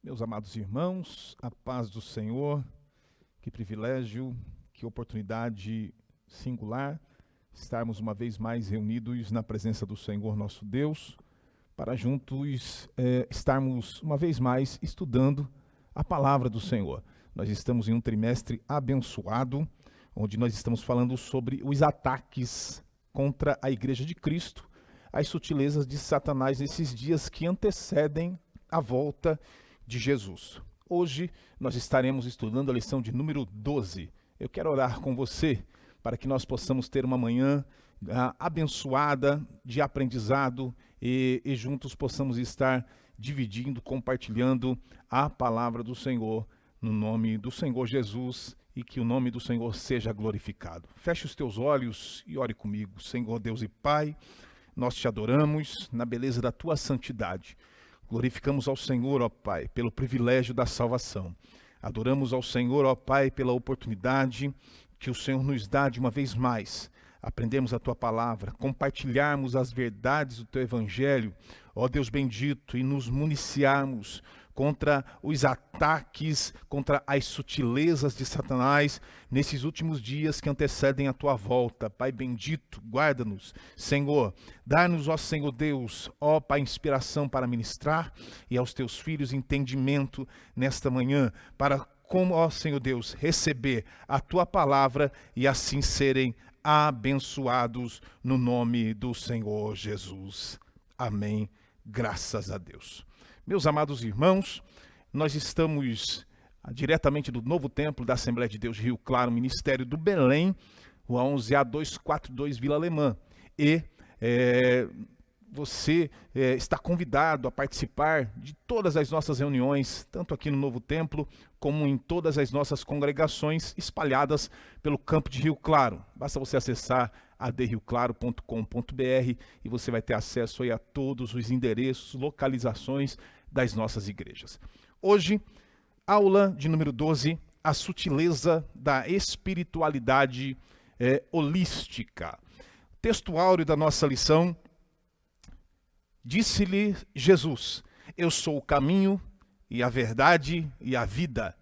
Meus amados irmãos, a paz do Senhor, que privilégio, que oportunidade singular estarmos uma vez mais reunidos na presença do Senhor nosso Deus, para juntos estarmos uma vez mais estudando a palavra do Senhor. Nós estamos em um trimestre abençoado, onde nós estamos falando sobre os ataques contra a Igreja de Cristo, as sutilezas de Satanás nesses dias que antecedem a volta de Jesus. Hoje nós estaremos estudando a lição de número 12. Eu quero orar com você para que nós possamos ter uma manhã abençoada de aprendizado e juntos possamos estar dividindo, compartilhando a palavra do Senhor no nome do Senhor Jesus e que o nome do Senhor seja glorificado. Feche os teus olhos e ore comigo. Senhor Deus e Pai, nós te adoramos na beleza da tua santidade. Glorificamos ao Senhor, ó Pai, pelo privilégio da salvação. Adoramos ao Senhor, ó Pai, pela oportunidade que o Senhor nos dá de uma vez mais. Aprendemos a Tua palavra, compartilharmos as verdades do Teu Evangelho, ó Deus bendito, e nos municiarmos contra os ataques, contra as sutilezas de Satanás nesses últimos dias que antecedem a Tua volta. Pai bendito, guarda-nos. Senhor, dá-nos, ó Senhor Deus, ó Pai, inspiração para ministrar e aos Teus filhos entendimento nesta manhã, para como, ó Senhor Deus, receber a Tua palavra e assim serem abençoados no nome do Senhor Jesus. Amém. Graças a Deus. Meus amados irmãos, nós estamos diretamente do Novo Templo da Assembleia de Deus de Rio Claro, Ministério do Belém, Rua 11A242, Vila Alemã. E você está convidado a participar de todas as nossas reuniões, tanto aqui no Novo Templo, como em todas as nossas congregações espalhadas pelo campo de Rio Claro. Basta você acessar adrioclaro.com.br e você vai ter acesso aí a todos os endereços, localizações das nossas igrejas. Hoje, aula de número 12, a sutileza da espiritualidade holística. Texto áureo da nossa lição: disse-lhe Jesus: eu sou o caminho e a verdade e a vida.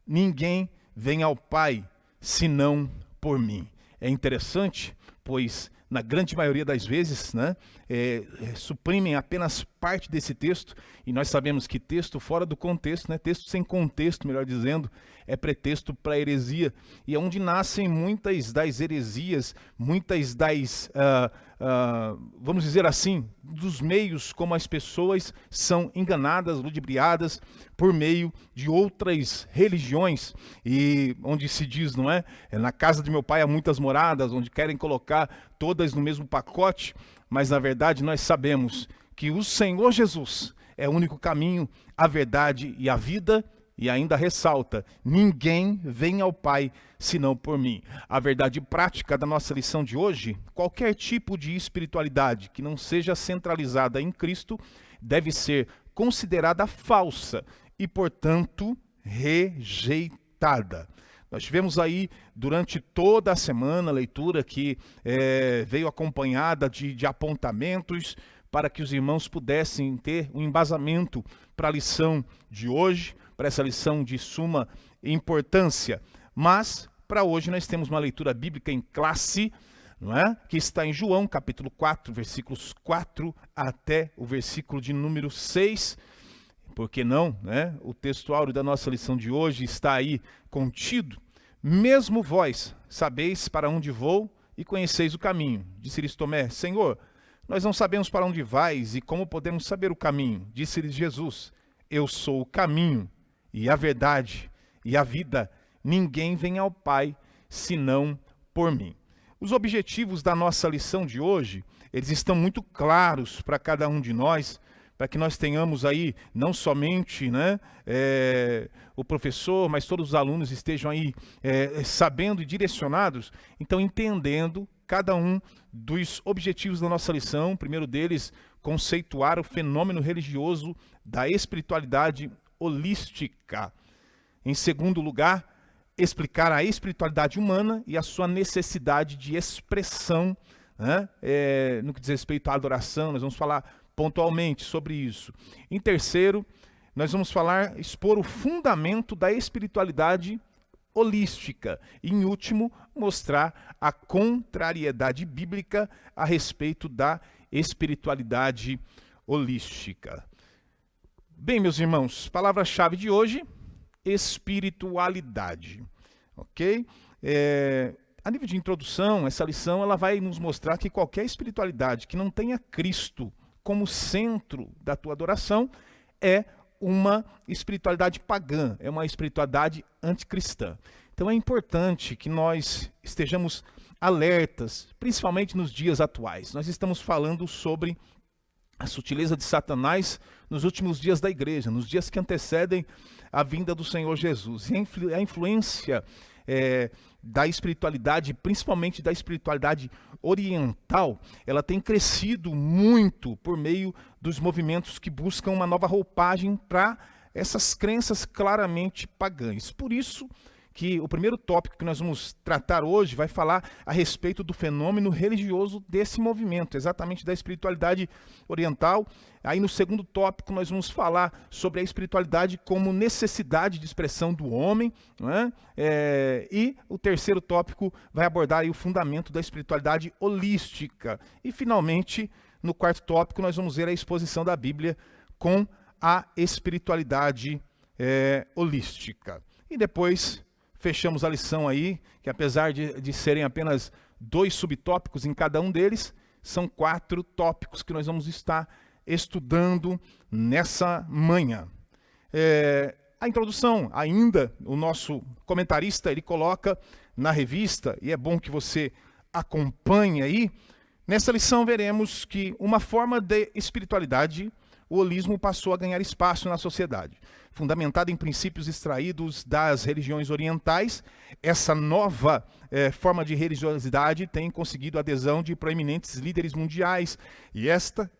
Ninguém vem ao Pai senão por mim. É interessante, pois na grande maioria das vezes, suprimem apenas parte desse texto, e nós sabemos que texto fora do contexto, texto sem contexto, melhor dizendo, é pretexto para heresia, e é onde nascem muitas das heresias, muitas das, vamos dizer assim, dos meios como as pessoas são enganadas, ludibriadas por meio de outras religiões, e onde se diz, não é? Na casa de meu pai há muitas moradas, onde querem colocar todas no mesmo pacote, mas na verdade nós sabemos que o Senhor Jesus é o único caminho, a verdade e a vida, e ainda ressalta: ninguém vem ao Pai senão por mim. A verdade prática da nossa lição de hoje: qualquer tipo de espiritualidade que não seja centralizada em Cristo deve ser considerada falsa e, portanto, rejeitada. Nós tivemos aí, durante toda a semana, a leitura que veio acompanhada de apontamentos para que os irmãos pudessem ter um embasamento para a lição de hoje, para essa lição de suma importância. Mas, para hoje, nós temos uma leitura bíblica em classe, não é? Que está em João, capítulo 4, versículos 4 até o versículo de número 6. Por que não, né? O texto áureo da nossa lição de hoje está aí contido. Mesmo vós sabeis para onde vou e conheceis o caminho. Disse-lhes Tomé: Senhor, nós não sabemos para onde vais e como podemos saber o caminho. Disse-lhes Jesus: eu sou o caminho e a verdade e a vida. Ninguém vem ao Pai senão por mim. Os objetivos da nossa lição de hoje, eles estão muito claros para cada um de nós, para que nós tenhamos aí não somente o professor, mas todos os alunos estejam aí sabendo e direcionados, então entendendo cada um dos objetivos da nossa lição. O primeiro deles, conceituar o fenômeno religioso da espiritualidade holística. Em segundo lugar, explicar a espiritualidade humana e a sua necessidade de expressão, no que diz respeito à adoração. Nós vamos falar pontualmente sobre isso. Em terceiro, nós vamos expor o fundamento da espiritualidade holística. E, em último, mostrar a contrariedade bíblica a respeito da espiritualidade holística. Bem, meus irmãos, palavra-chave de hoje, espiritualidade. Ok? A nível de introdução, essa lição ela vai nos mostrar que qualquer espiritualidade que não tenha Cristo como centro da tua adoração é uma espiritualidade pagã, é uma espiritualidade anticristã. Então é importante que nós estejamos alertas, principalmente nos dias atuais. Nós estamos falando sobre a sutileza de Satanás nos últimos dias da igreja, nos dias que antecedem a vinda do Senhor Jesus. E a influência da espiritualidade, principalmente da espiritualidade oriental, ela tem crescido muito por meio dos movimentos que buscam uma nova roupagem para essas crenças claramente pagãs. Por isso que o primeiro tópico que nós vamos tratar hoje vai falar a respeito do fenômeno religioso desse movimento, exatamente da espiritualidade oriental. Aí no segundo tópico nós vamos falar sobre a espiritualidade como necessidade de expressão do homem, não é? E o terceiro tópico vai abordar aí o fundamento da espiritualidade holística. E finalmente, no quarto tópico, nós vamos ver a exposição da Bíblia com a espiritualidade holística. E depois fechamos a lição aí, que apesar de serem apenas 2 subtópicos em cada um deles, são 4 tópicos que nós vamos estar estudando nessa manhã. A introdução, ainda, o nosso comentarista, ele coloca na revista, e é bom que você acompanhe aí, nessa lição veremos que uma forma de espiritualidade, o holismo passou a ganhar espaço na sociedade. Fundamentada em princípios extraídos das religiões orientais, essa nova forma de religiosidade tem conseguido a adesão de proeminentes líderes mundiais e está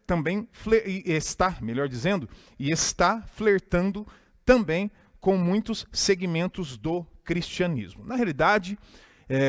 flertando também com muitos segmentos do cristianismo. Na realidade,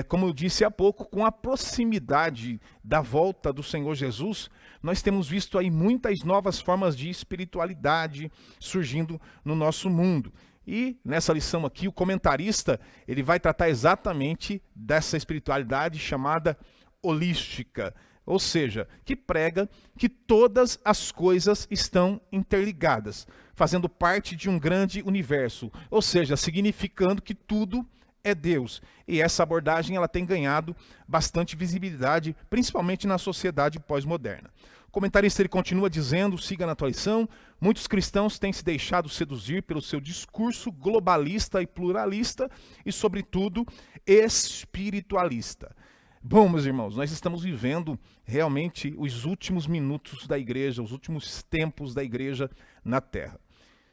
como eu disse há pouco, com a proximidade da volta do Senhor Jesus, nós temos visto aí muitas novas formas de espiritualidade surgindo no nosso mundo. E nessa lição aqui, o comentarista ele vai tratar exatamente dessa espiritualidade chamada holística, ou seja, que prega que todas as coisas estão interligadas, fazendo parte de um grande universo, ou seja, significando que tudo é Deus. E essa abordagem ela tem ganhado bastante visibilidade, principalmente na sociedade pós-moderna. O comentarista ele continua dizendo, siga na tua lição, muitos cristãos têm se deixado seduzir pelo seu discurso globalista e pluralista e, sobretudo, espiritualista. Bom, meus irmãos, nós estamos vivendo realmente os últimos minutos da igreja, os últimos tempos da igreja na Terra.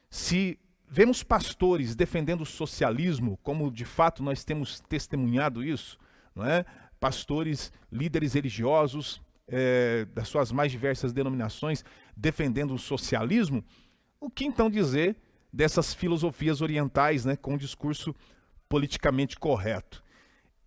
Se vemos pastores defendendo o socialismo, como de fato nós temos testemunhado isso, não é? Pastores, líderes religiosos das suas mais diversas denominações defendendo o socialismo, o que então dizer dessas filosofias orientais, né, com um discurso politicamente correto?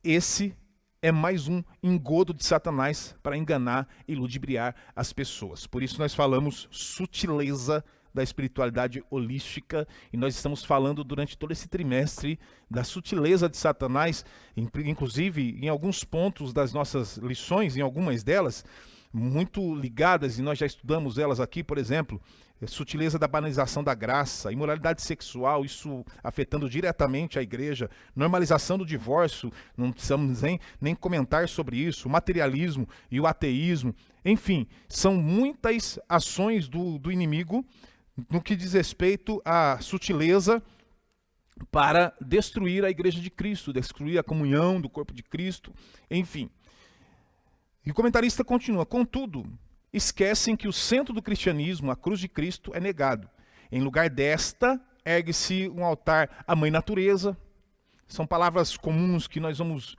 Esse é mais um engodo de Satanás para enganar e ludibriar as pessoas. Por isso nós falamos sutileza da espiritualidade holística, e nós estamos falando durante todo esse trimestre da sutileza de Satanás, inclusive em alguns pontos das nossas lições, em algumas delas, muito ligadas, e nós já estudamos elas aqui, por exemplo, sutileza da banalização da graça, imoralidade sexual, isso afetando diretamente a igreja, normalização do divórcio, não precisamos nem comentar sobre isso, o materialismo e o ateísmo, enfim, são muitas ações do inimigo no que diz respeito à sutileza para destruir a igreja de Cristo, destruir a comunhão do corpo de Cristo, enfim. E o comentarista continua, contudo, esquecem que o centro do cristianismo, a cruz de Cristo, é negado. Em lugar desta, ergue-se um altar à mãe natureza. São palavras comuns que nós vamos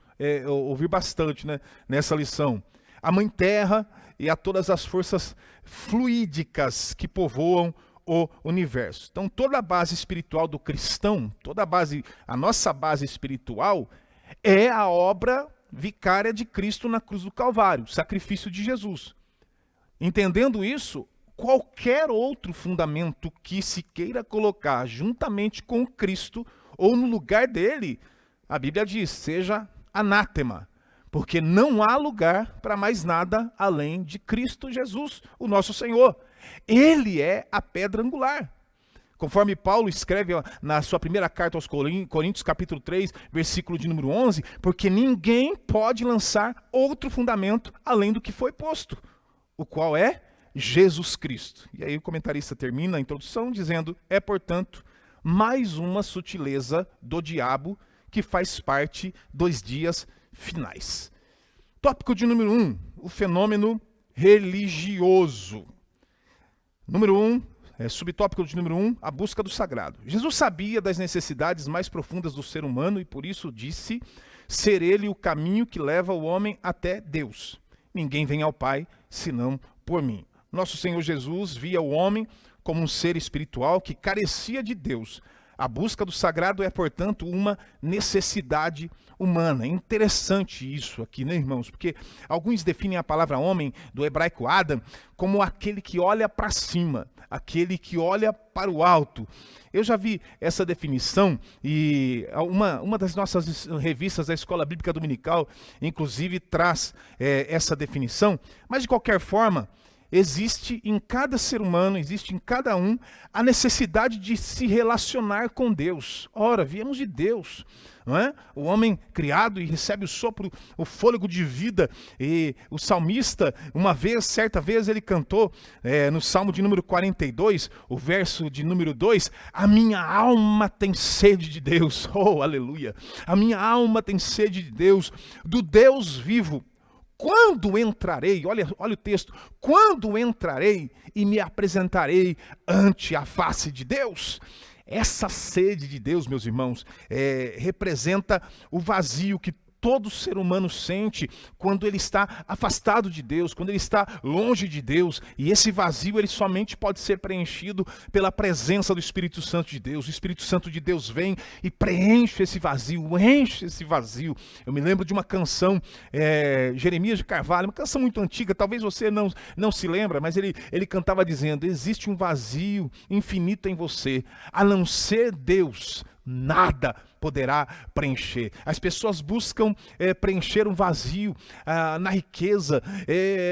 ouvir bastante, né, nessa lição. A mãe terra e a todas as forças fluídicas que povoam o universo. Então, toda a base espiritual do cristão, a nossa base espiritual é a obra vicária de Cristo na cruz do Calvário, o sacrifício de Jesus. Entendendo isso, qualquer outro fundamento que se queira colocar juntamente com Cristo ou no lugar dele, a Bíblia diz, seja anátema, porque não há lugar para mais nada além de Cristo Jesus, o nosso Senhor. Ele é a pedra angular. Conforme Paulo escreve na sua primeira carta aos Coríntios, capítulo 3, versículo de número 11, porque ninguém pode lançar outro fundamento além do que foi posto, o qual é Jesus Cristo. E aí o comentarista termina a introdução dizendo, é portanto mais uma sutileza do diabo que faz parte dos dias finais. Tópico de número 1, o fenômeno religioso. Número 1, subtópico de número 1, a busca do sagrado. Jesus sabia das necessidades mais profundas do ser humano e por isso disse ser ele o caminho que leva o homem até Deus. Ninguém vem ao Pai senão por mim. Nosso Senhor Jesus via o homem como um ser espiritual que carecia de Deus. A busca do sagrado é, portanto, uma necessidade humana. É interessante isso aqui, né, irmãos? Porque alguns definem a palavra homem, do hebraico Adam, como aquele que olha para cima, aquele que olha para o alto. Eu já vi essa definição e uma das nossas revistas da Escola Bíblica Dominical, inclusive, traz essa definição. Mas, de qualquer forma, existe em cada ser humano, existe em cada um, a necessidade de se relacionar com Deus. Ora, viemos de Deus, não é? O homem criado e recebe o sopro, o fôlego de vida. E o salmista, certa vez ele cantou no Salmo de número 42, o verso de número 2, a minha alma tem sede de Deus. Oh, aleluia! A minha alma tem sede de Deus, do Deus vivo. Quando entrarei, olha o texto, quando entrarei e me apresentarei ante a face de Deus? Essa sede de Deus, meus irmãos, representa o vazio que todo ser humano sente quando ele está afastado de Deus, quando ele está longe de Deus. E esse vazio ele somente pode ser preenchido pela presença do Espírito Santo de Deus. O Espírito Santo de Deus vem e preenche esse vazio, enche esse vazio. Eu me lembro de uma canção, Jeremias de Carvalho, uma canção muito antiga, talvez você não se lembra, mas ele cantava dizendo, existe um vazio infinito em você, a não ser Deus, nada poderá preencher. As pessoas buscam preencher um vazio na riqueza,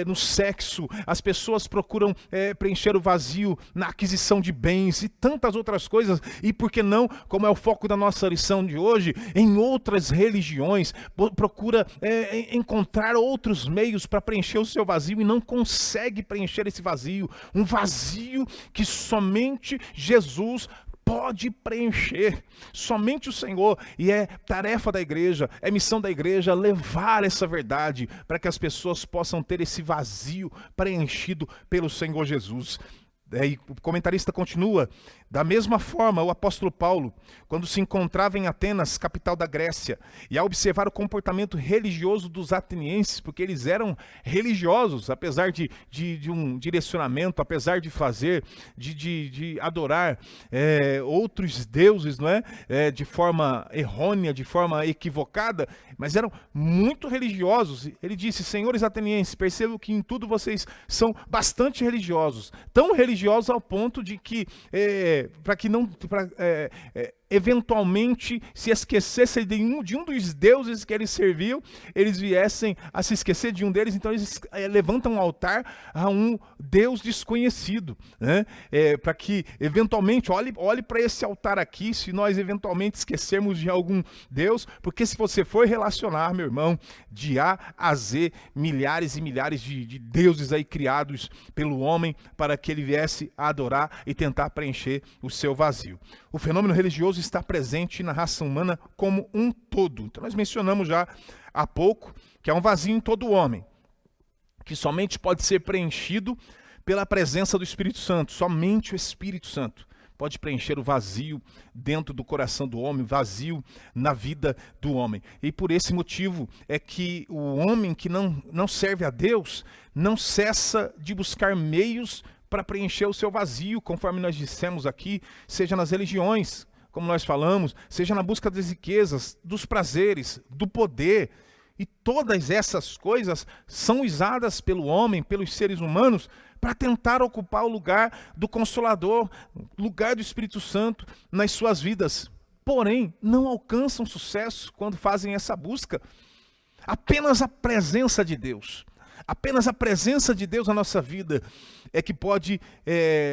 no sexo. As pessoas procuram preencher o vazio na aquisição de bens e tantas outras coisas. E por que não, como é o foco da nossa lição de hoje, em outras religiões, procura encontrar outros meios para preencher o seu vazio e não consegue preencher esse vazio. Um vazio que somente Jesus pode preencher, somente o Senhor. E é tarefa da igreja, é missão da igreja levar essa verdade para que as pessoas possam ter esse vazio preenchido pelo Senhor Jesus. E o comentarista continua, da mesma forma o apóstolo Paulo, quando se encontrava em Atenas, capital da Grécia, e ao observar o comportamento religioso dos atenienses, porque eles eram religiosos, apesar de um direcionamento, apesar de fazer, de adorar outros deuses, não é? De forma errônea, de forma equivocada, mas eram muito religiosos. Ele disse, senhores atenienses, percebo que em tudo vocês são bastante religiosos, tão religiosos ao ponto de que, eventualmente se esquecessem de um dos deuses que eles serviam, eles viessem a se esquecer de um deles, então eles levantam um altar a um Deus desconhecido, né? Para que eventualmente, olhe para esse altar aqui, se nós eventualmente esquecermos de algum Deus, porque se você for relacionar, meu irmão, de A a Z, milhares e milhares de deuses aí criados pelo homem para que ele viesse a adorar e tentar preencher o seu vazio. O fenômeno religioso está presente na raça humana como um todo. Então nós mencionamos já há pouco que é um vazio em todo homem, que somente pode ser preenchido pela presença do Espírito Santo. Somente o Espírito Santo pode preencher o vazio dentro do coração do homem, vazio na vida do homem. E por esse motivo é que o homem que não serve a Deus não cessa de buscar meios para preencher o seu vazio, conforme nós dissemos aqui, seja nas religiões, como nós falamos, seja na busca das riquezas, dos prazeres, do poder. E todas essas coisas são usadas pelo homem, pelos seres humanos, para tentar ocupar o lugar do Consolador, o lugar do Espírito Santo nas suas vidas. Porém, não alcançam sucesso quando fazem essa busca. Apenas a presença de Deus, apenas a presença de Deus na nossa vida é que pode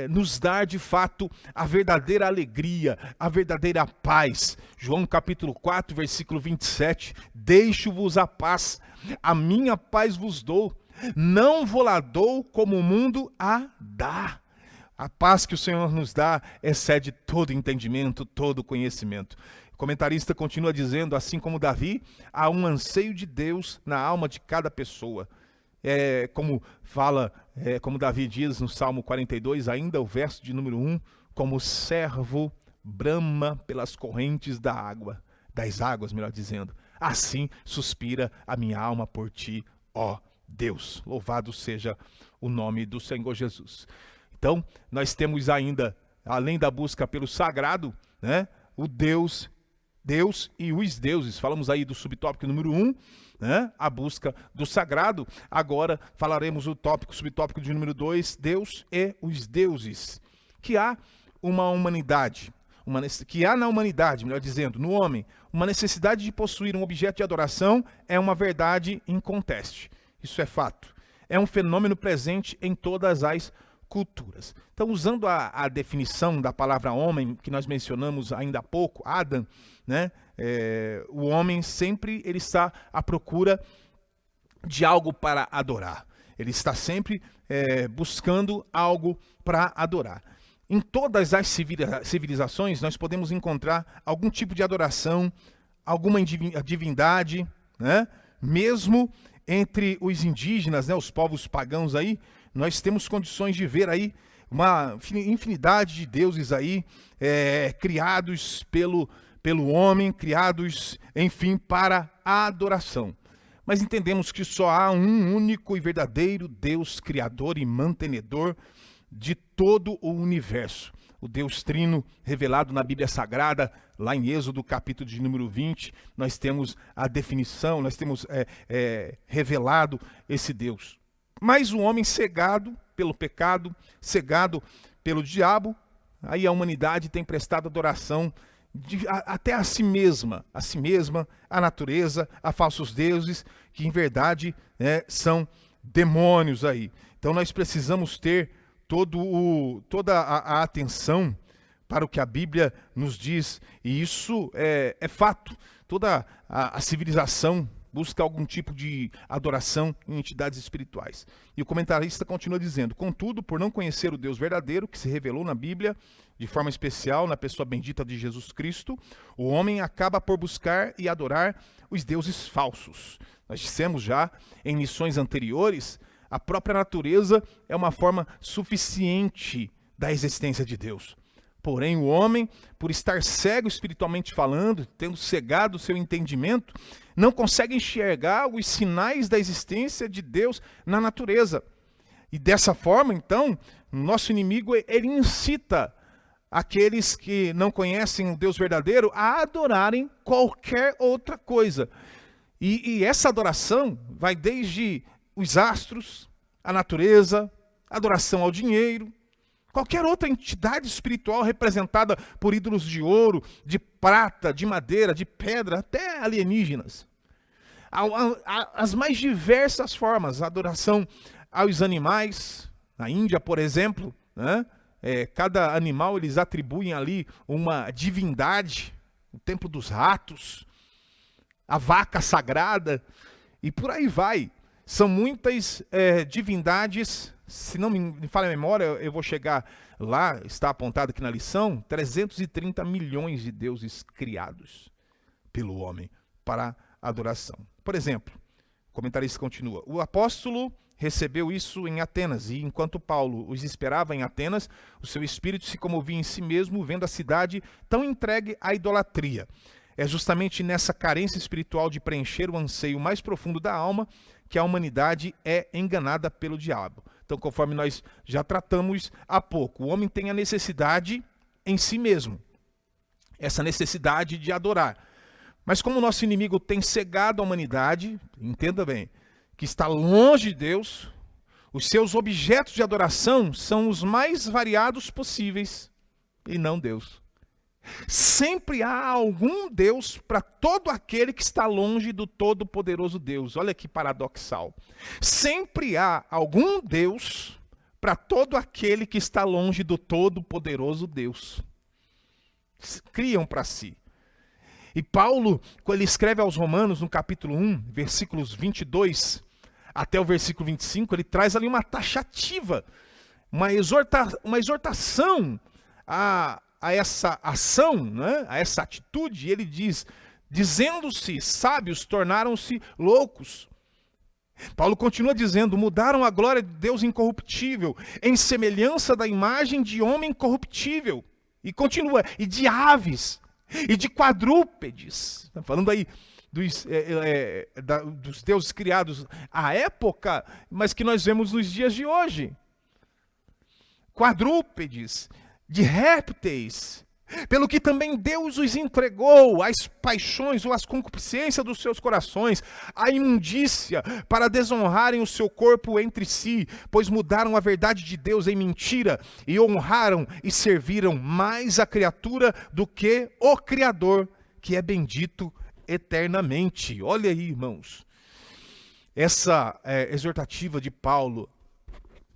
nos dar de fato a verdadeira alegria, a verdadeira paz. João capítulo 4, versículo 27, deixo-vos a paz, a minha paz vos dou, não vou-la dou como o mundo a dá. A paz que o Senhor nos dá excede todo entendimento, todo conhecimento. O comentarista continua dizendo, assim como Davi, há um anseio de Deus na alma de cada pessoa. Como Davi diz no Salmo 42, ainda o verso de número 1, como o servo brama pelas correntes das águas, melhor dizendo. Assim suspira a minha alma por ti, ó Deus. Louvado seja o nome do Senhor Jesus. Então, nós temos ainda, além da busca pelo sagrado, né, o Deus e os deuses. Falamos aí do subtópico número 1, né, a busca do sagrado. Agora falaremos o subtópico de número 2, Deus e os deuses. Que há uma humanidade, que há na humanidade, melhor dizendo, no homem, uma necessidade de possuir um objeto de adoração é uma verdade inconteste. Isso é fato. É um fenômeno presente em todas as culturas. Então, usando a definição da palavra homem, que nós mencionamos ainda há pouco, Adam, né? O homem sempre ele está à procura de algo para adorar. Ele está sempre buscando algo para adorar. Em todas as civilizações, nós podemos encontrar algum tipo de adoração, alguma divindade, né? Mesmo entre os indígenas, né, os povos pagãos aí, nós temos condições de ver aí uma infinidade de deuses aí, criados pelo homem, criados, enfim, para a adoração. Mas entendemos que só há um único e verdadeiro Deus, criador e mantenedor de todo o universo. O Deus Trino revelado na Bíblia Sagrada, lá em Êxodo, capítulo de número 20, nós temos a definição, nós temos revelado esse Deus. Mas o homem cegado pelo pecado, cegado pelo diabo, aí a humanidade tem prestado adoração até a si mesma, a natureza, a falsos deuses, que em verdade são demônios aí. Então nós precisamos ter toda a atenção para o que a Bíblia nos diz, e isso é fato. Toda a civilização busca algum tipo de adoração em entidades espirituais. E o comentarista continua dizendo, contudo, por não conhecer o Deus verdadeiro, que se revelou na Bíblia, de forma especial na pessoa bendita de Jesus Cristo, o homem acaba por buscar e adorar os deuses falsos. Nós dissemos já em lições anteriores, a própria natureza é uma forma suficiente da existência de Deus. Porém, o homem, por estar cego espiritualmente falando, tendo cegado o seu entendimento, não consegue enxergar os sinais da existência de Deus na natureza. E dessa forma, então, nosso inimigo ele incita aqueles que não conhecem o Deus verdadeiro a adorarem qualquer outra coisa. E essa adoração vai desde os astros, a natureza, adoração ao dinheiro, qualquer outra entidade espiritual representada por ídolos de ouro, de prata, de madeira, de pedra, até alienígenas. As mais diversas formas, a adoração aos animais, na Índia, por exemplo, né? Cada animal eles atribuem ali uma divindade, o templo dos ratos, a vaca sagrada, e por aí vai. São muitas divindades, se não me falha a memória, eu vou chegar lá, está apontado aqui na lição, 330 milhões de deuses criados pelo homem para adoração. Por exemplo, o comentarista continua, o apóstolo recebeu isso em Atenas, e enquanto Paulo os esperava em Atenas, o seu espírito se comovia em si mesmo, vendo a cidade tão entregue à idolatria. É justamente nessa carência espiritual de preencher o anseio mais profundo da alma que a humanidade é enganada pelo diabo. Então, conforme nós já tratamos há pouco, o homem tem a necessidade em si mesmo, essa necessidade de adorar. Mas como o nosso inimigo tem cegado a humanidade, entenda bem, que está longe de Deus, os seus objetos de adoração são os mais variados possíveis e não Deus. Sempre há algum Deus para todo aquele que está longe do Todo-Poderoso Deus. Olha que paradoxal. Sempre há algum Deus para todo aquele que está longe do Todo-Poderoso Deus. Criam para si. E Paulo, quando ele escreve aos Romanos, no capítulo 1, versículos 22 até o versículo 25, ele traz ali uma taxativa, uma exortação a essa ação, né? A essa atitude. E ele diz, dizendo-se sábios, tornaram-se loucos. Paulo continua dizendo, mudaram a glória de Deus incorruptível, em semelhança da imagem de homem corruptível. E continua, e de aves, e de quadrúpedes. Está falando aí dos deuses criados à época, mas que nós vemos nos dias de hoje. Quadrúpedes, de répteis, pelo que também Deus os entregou às paixões ou às concupiscências dos seus corações, à imundícia, para desonrarem o seu corpo entre si, pois mudaram a verdade de Deus em mentira e honraram e serviram mais a criatura do que o Criador, que é bendito eternamente. Olha aí, irmãos, essa exortativa de Paulo,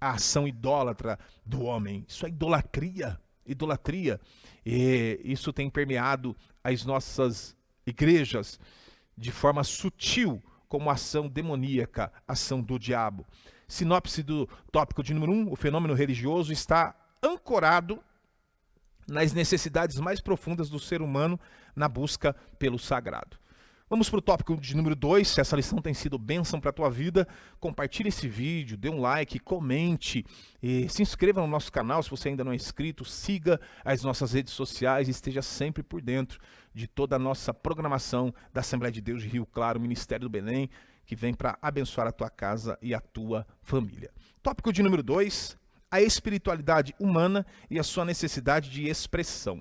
a ação idólatra do homem. Isso é idolatria. E isso tem permeado as nossas igrejas de forma sutil, como ação demoníaca, ação do diabo. Sinopse do tópico de número 1, o fenômeno religioso está ancorado nas necessidades mais profundas do ser humano na busca pelo sagrado. Vamos para o tópico de número 2, se essa lição tem sido bênção para a tua vida, compartilhe esse vídeo, dê um like, comente, e se inscreva no nosso canal se você ainda não é inscrito, siga as nossas redes sociais e esteja sempre por dentro de toda a nossa programação da Assembleia de Deus de Rio Claro, Ministério do Belém, que vem para abençoar a tua casa e a tua família. Tópico de número 2, a espiritualidade humana e a sua necessidade de expressão.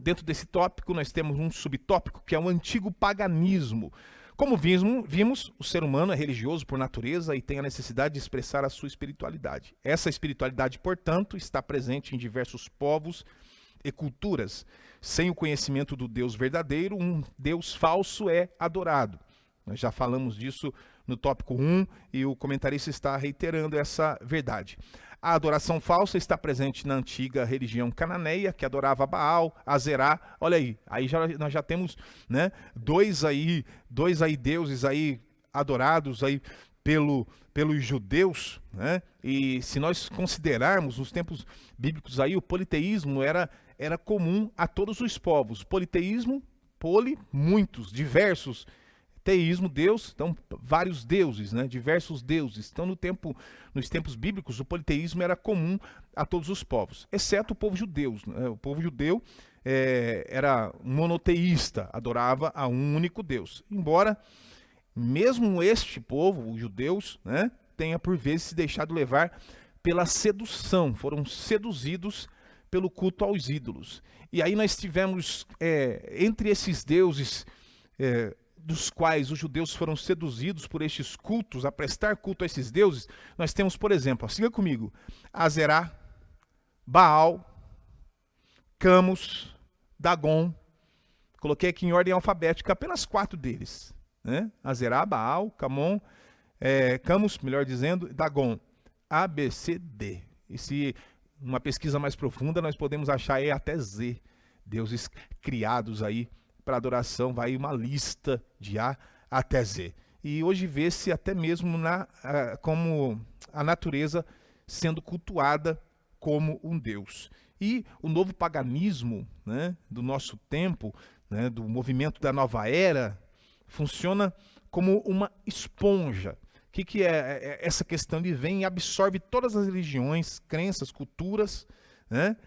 Dentro desse tópico, nós temos um subtópico que é o antigo paganismo. Como vimos, o ser humano é religioso por natureza e tem a necessidade de expressar a sua espiritualidade. Essa espiritualidade, portanto, está presente em diversos povos e culturas. Sem o conhecimento do Deus verdadeiro, um Deus falso é adorado. Nós já falamos disso no tópico 1 e o comentarista está reiterando essa verdade. A adoração falsa está presente na antiga religião cananeia, que adorava Baal, Azerá. Olha aí, nós já temos, né, dois aí deuses aí adorados aí pelos judeus, né? E se nós considerarmos os tempos bíblicos aí, o politeísmo era comum a todos os povos. Politeísmo, muitos, diversos. Teísmo, Deus, então vários deuses, né? Diversos deuses. Então nos tempos bíblicos o politeísmo era comum a todos os povos, exceto o povo judeu. Né? O povo judeu era monoteísta, adorava a um único Deus. Embora mesmo este povo, os judeus, né, tenha por vezes se deixado levar pela sedução, foram seduzidos pelo culto aos ídolos. E aí nós tivemos entre esses deuses dos quais os judeus foram seduzidos por estes cultos, a prestar culto a esses deuses, nós temos, por exemplo, siga comigo, Azerá, Baal, Camus, Dagon. Coloquei aqui em ordem alfabética apenas 4 deles, né? Azerá, Baal, Camus, melhor dizendo, Dagon, A, B, C, D. E se numa pesquisa mais profunda nós podemos achar até Z, deuses criados aí para adoração, vai uma lista de A até Z. E hoje vê-se até mesmo como a natureza sendo cultuada como um Deus. E o novo paganismo, né, do nosso tempo, né, do movimento da nova era, funciona como uma esponja. O que é essa questão? Ele vem e absorve todas as religiões, crenças, culturas, né?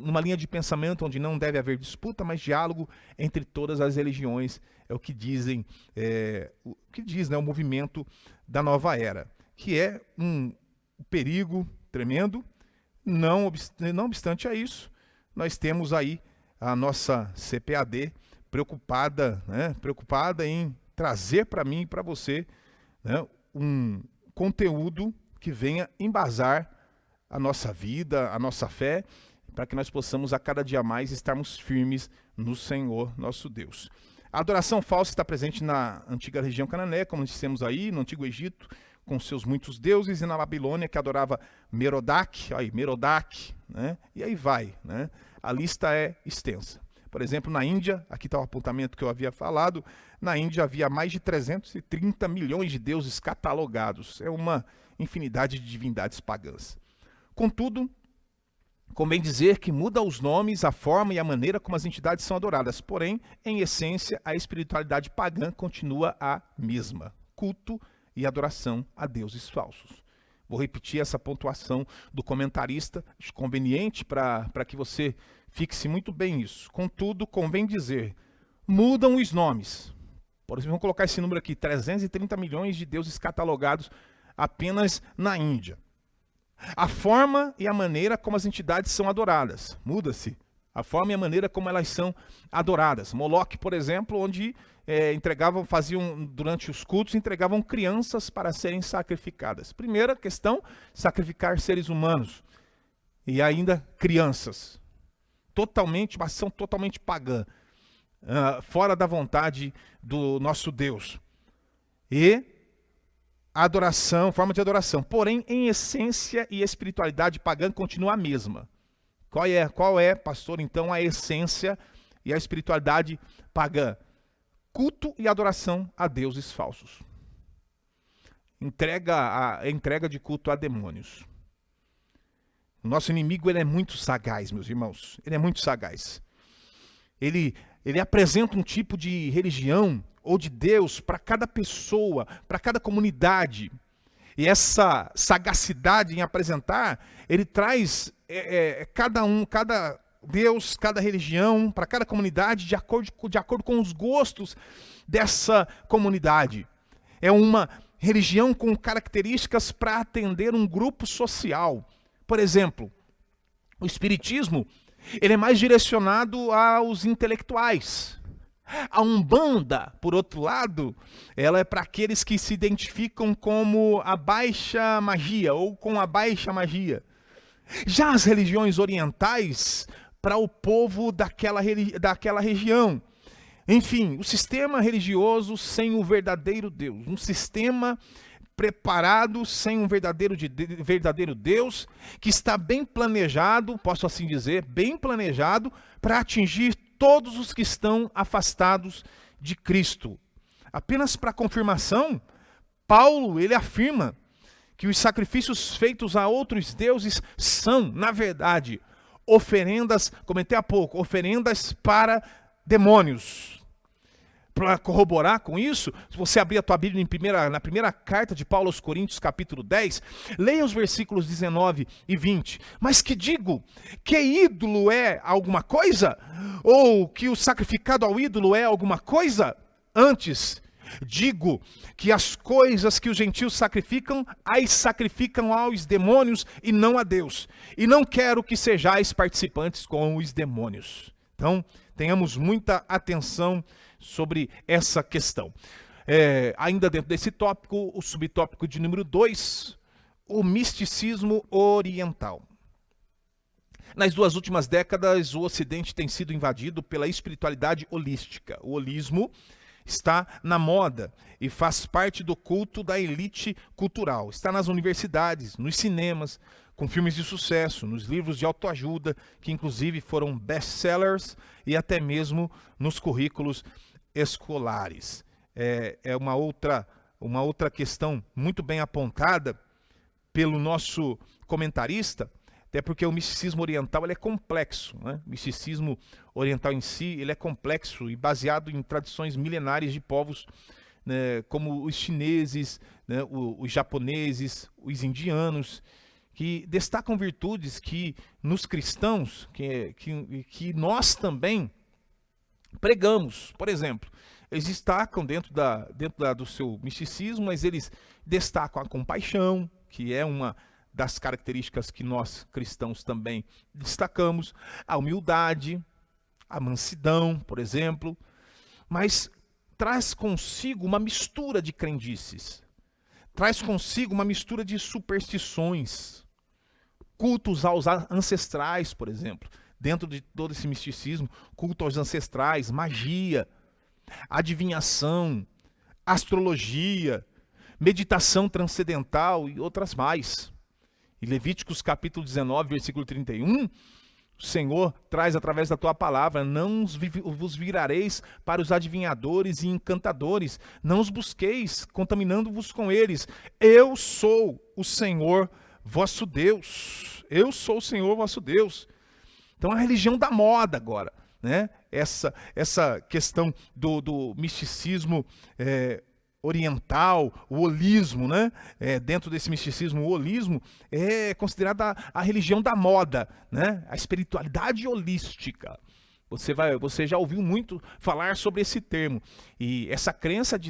Numa linha de pensamento onde não deve haver disputa, mas diálogo entre todas as religiões, é o que dizem, o que diz, né, o movimento da nova era, que é um perigo tremendo. Não obstante a isso, nós temos aí a nossa CPAD preocupada, né, preocupada em trazer para mim e para você, né, um conteúdo que venha embasar a nossa vida, a nossa fé, para que nós possamos a cada dia mais estarmos firmes no Senhor nosso Deus. A adoração falsa está presente na antiga região cananeia, como dissemos aí, no Antigo Egito, com seus muitos deuses, e na Babilônia, que adorava Merodach, aí, Merodach, né? E aí vai, né? A lista é extensa. Por exemplo, na Índia, aqui está o apontamento que eu havia falado, na Índia havia mais de 330 milhões de deuses catalogados. É uma infinidade de divindades pagãs. Contudo, convém dizer que muda os nomes, a forma e a maneira como as entidades são adoradas. Porém, em essência, a espiritualidade pagã continua a mesma. Culto e adoração a deuses falsos. Vou repetir essa pontuação do comentarista, conveniente para que você fixe muito bem isso. Contudo, convém dizer, mudam os nomes. Por exemplo, vamos colocar esse número aqui, 330 milhões de deuses catalogados apenas na Índia. A forma e a maneira como as entidades são adoradas. Muda-se. A forma e a maneira como elas são adoradas. Moloque, por exemplo, onde faziam durante os cultos, entregavam crianças para serem sacrificadas. Primeira questão, sacrificar seres humanos. E ainda crianças. Uma ação totalmente pagã. Fora da vontade do nosso Deus. E a adoração, forma de adoração. Porém, em essência e espiritualidade pagã continua a mesma. Qual é, pastor, então, a essência e a espiritualidade pagã? Culto e adoração a deuses falsos. Entrega de culto a demônios. O nosso inimigo, ele é muito sagaz, meus irmãos. Ele é muito sagaz. Ele apresenta um tipo de religião ou de Deus para cada pessoa, para cada comunidade. E essa sagacidade em apresentar, ele traz cada Deus, cada religião, para cada comunidade, de acordo com os gostos dessa comunidade. É uma religião com características para atender um grupo social. Por exemplo, o espiritismo, ele é mais direcionado aos intelectuais. A Umbanda, por outro lado, ela é para aqueles que se identificam como a baixa magia ou com a baixa magia. Já as religiões orientais, para o povo daquela região. Enfim, o sistema religioso sem o verdadeiro Deus. Um sistema preparado sem um verdadeiro Deus, que está bem planejado, posso assim dizer, bem planejado, para atingir todos os que estão afastados de Cristo. Apenas para confirmação, Paulo, ele afirma que os sacrifícios feitos a outros deuses são, na verdade, oferendas, comentei há pouco, oferendas para demônios. Para corroborar com isso, se você abrir a tua Bíblia na primeira carta de Paulo aos Coríntios, capítulo 10, leia os versículos 19 e 20. Mas que digo? Que ídolo é alguma coisa? Ou que o sacrificado ao ídolo é alguma coisa? Antes, digo que as coisas que os gentios sacrificam, as sacrificam aos demônios e não a Deus. E não quero que sejais participantes com os demônios. Então, tenhamos muita atenção sobre essa questão. Ainda dentro desse tópico, o subtópico de número 2, o misticismo oriental. Nas 2 últimas décadas, o Ocidente tem sido invadido pela espiritualidade holística. O holismo está na moda e faz parte do culto da elite cultural. Está nas universidades, nos cinemas, com filmes de sucesso, nos livros de autoajuda, que inclusive foram best-sellers, e até mesmo nos currículos escolares. É uma outra questão muito bem apontada pelo nosso comentarista, até porque o misticismo oriental ele é complexo, né? O misticismo oriental em si ele é complexo e baseado em tradições milenares de povos, né, como os chineses, né, os japoneses, os indianos, que destacam virtudes que nos cristãos, que nós também pregamos. Por exemplo, eles destacam dentro do seu misticismo, mas eles destacam a compaixão, que é uma das características que nós cristãos também destacamos, a humildade, a mansidão, por exemplo, mas traz consigo uma mistura de crendices, traz consigo uma mistura de superstições, cultos aos ancestrais, por exemplo, dentro de todo esse misticismo, culto aos ancestrais, magia, adivinhação, astrologia, meditação transcendental e outras mais. Em Levíticos capítulo 19, versículo 31, o Senhor traz através da tua palavra: não vos virareis para os adivinhadores e encantadores, não os busqueis, contaminando-vos com eles. Eu sou o Senhor vosso Deus. Eu sou o Senhor vosso Deus. Então a religião da moda agora, né? Essa questão do misticismo oriental, o holismo, né? Dentro desse misticismo, o holismo é considerada a religião da moda, né? A espiritualidade holística. Você já ouviu muito falar sobre esse termo. E essa crença,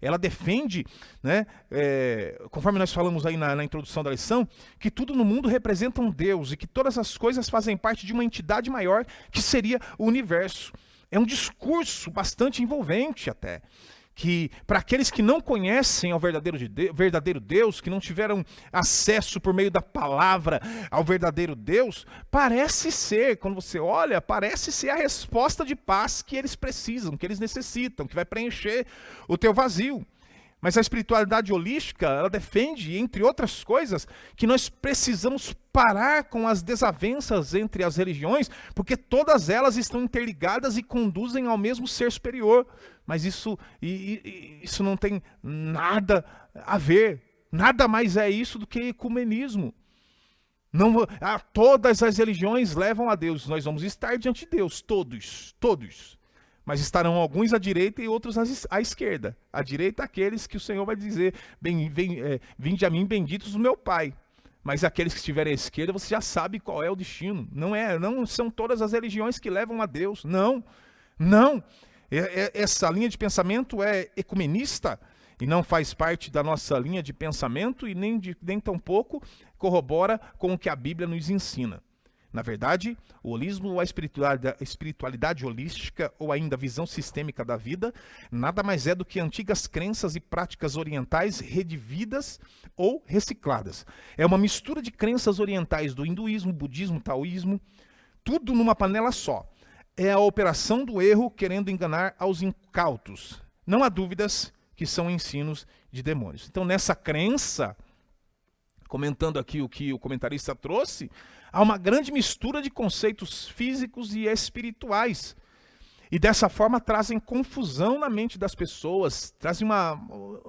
ela defende, né, conforme nós falamos aí na introdução da lição, que tudo no mundo representa um Deus e que todas as coisas fazem parte de uma entidade maior que seria o universo. É um discurso bastante envolvente até, que para aqueles que não conhecem ao verdadeiro Deus, que não tiveram acesso por meio da palavra ao verdadeiro Deus, parece ser, quando você olha, parece ser a resposta de paz que eles precisam, que eles necessitam, que vai preencher o teu vazio. Mas a espiritualidade holística, ela defende, entre outras coisas, que nós precisamos parar com as desavenças entre as religiões, porque todas elas estão interligadas e conduzem ao mesmo ser superior. Mas isso não tem nada a ver, nada mais é isso do que ecumenismo. Todas as religiões levam a Deus, nós vamos estar diante de Deus, todos. Mas estarão alguns à direita e outros à esquerda. À direita, aqueles que o Senhor vai dizer: vinde a mim, benditos do meu Pai. Mas aqueles que estiverem à esquerda, você já sabe qual é o destino. Não são todas as religiões que levam a Deus. Não. Essa linha de pensamento é ecumenista e não faz parte da nossa linha de pensamento e nem tampouco corrobora com o que a Bíblia nos ensina. Na verdade, o holismo ou a espiritualidade holística, ou ainda a visão sistêmica da vida, nada mais é do que antigas crenças e práticas orientais redividas ou recicladas. É uma mistura de crenças orientais do hinduísmo, budismo, taoísmo, tudo numa panela só. É a operação do erro querendo enganar aos incautos. Não há dúvidas que são ensinos de demônios. Então, nessa crença, comentando aqui o que o comentarista trouxe, há uma grande mistura de conceitos físicos e espirituais. E dessa forma trazem confusão na mente das pessoas,